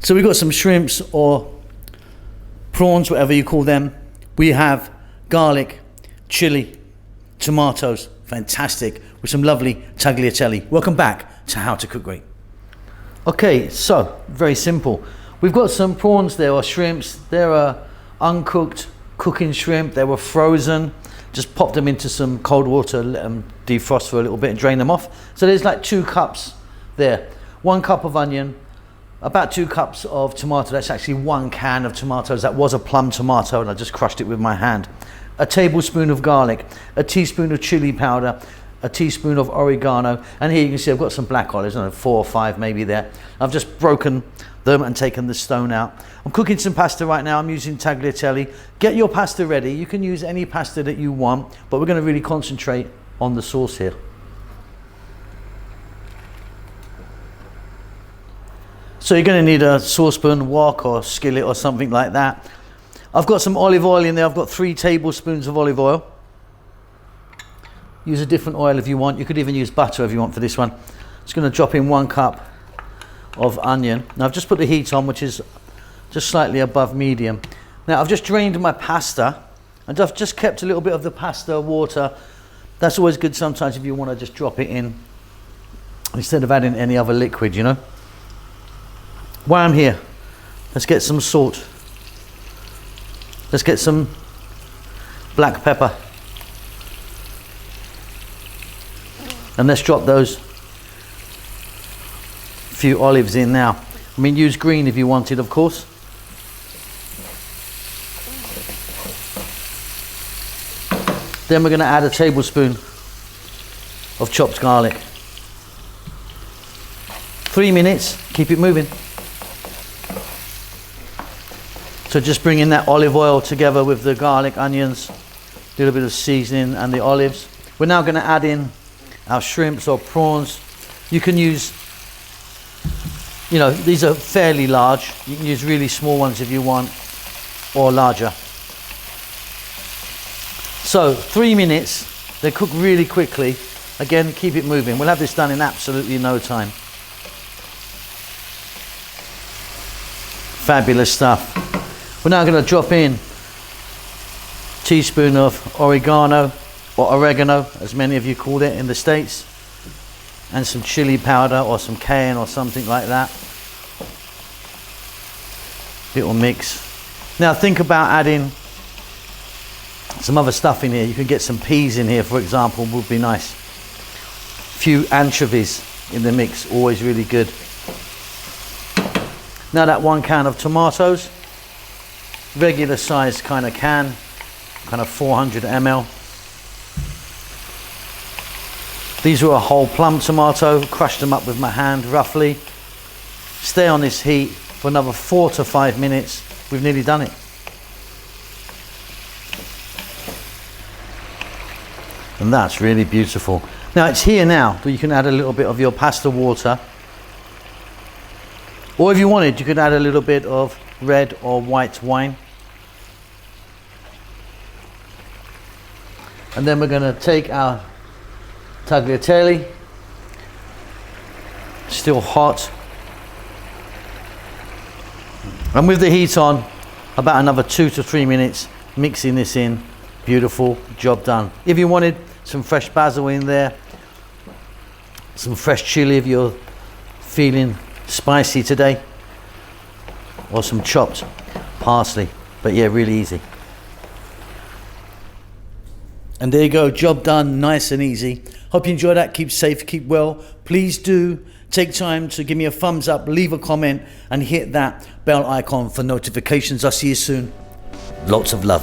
So we've got some shrimps or prawns, whatever you call them. We have garlic, chili, tomatoes, fantastic, with some lovely tagliatelle. Welcome back to How to Cook Great. Okay, so very simple. We've got some prawns there, or shrimps. They're uncooked cooking shrimp. They were frozen. Just pop them into some cold water, let them defrost for a little bit and drain them off. So there's like 2 cups there. 1 cup of onion, about 2 cups of tomato. That's actually 1 can of tomatoes. That was a plum tomato and I just crushed it with my hand. A tablespoon of garlic, a teaspoon of chili powder, a teaspoon of oregano, and here you can see I've got some black olives, I don't know, 4 or 5 maybe there. I've just broken them and taken the stone out. I'm cooking some pasta right now. I'm using tagliatelle. Get your pasta ready. You can use any pasta that you want, but we're going to really concentrate on the sauce here. So you're going to need a saucepan, wok or skillet or something like that. I've got some olive oil in there. I've got 3 tablespoons of olive oil. Use a different oil if you want. You could even use butter if you want for this one. Just going to drop in 1 cup of onion. Now I've just put the heat on, which is just slightly above medium. Now I've just drained my pasta and I've just kept a little bit of the pasta water. That's always good sometimes if you want to just drop it in instead of adding any other liquid, you know. While I'm here, let's get some salt. Let's get some black pepper. And let's drop those few olives in now. I mean, use green if you wanted, of course. Then we're going to add a tablespoon of chopped garlic. 3 minutes, keep it moving. So just bringing that olive oil together with the garlic, onions, a little bit of seasoning and the olives. We're now going to add in our shrimps or prawns. You can use, you know, these are fairly large. You can use really small ones if you want, or larger. So 3 minutes, they cook really quickly. Again, keep it moving. We'll have this done in absolutely no time. Fabulous stuff. We're now going to drop in a teaspoon of oregano, or oregano, as many of you call it in the States, and some chili powder or some cayenne or something like that. Little mix. Now think about adding some other stuff in here. You can get some peas in here, for example, would be nice. A few anchovies in the mix, always really good. Now that 1 can of tomatoes, regular size kind of can, kind of 400 ml. These were a whole plum tomato, crushed them up with my hand roughly. Stay on this heat for another 4 to 5 minutes. We've nearly done it. And that's really beautiful. Now it's here now, but you can add a little bit of your pasta water. Or if you wanted, you could add a little bit of red or white wine. And then we're going to take our tagliatelle, still hot, and with the heat on, about another 2 to 3 minutes, mixing this in. Beautiful, job done. If you wanted some fresh basil in there, some fresh chili if you're feeling spicy today, or some chopped parsley, but yeah, really easy. And there you go, job done, nice and easy. Hope you enjoyed that. Keep safe, keep well. Please do take time to give me a thumbs up, leave a comment, and hit that bell icon for notifications. I'll see you soon. Lots of love.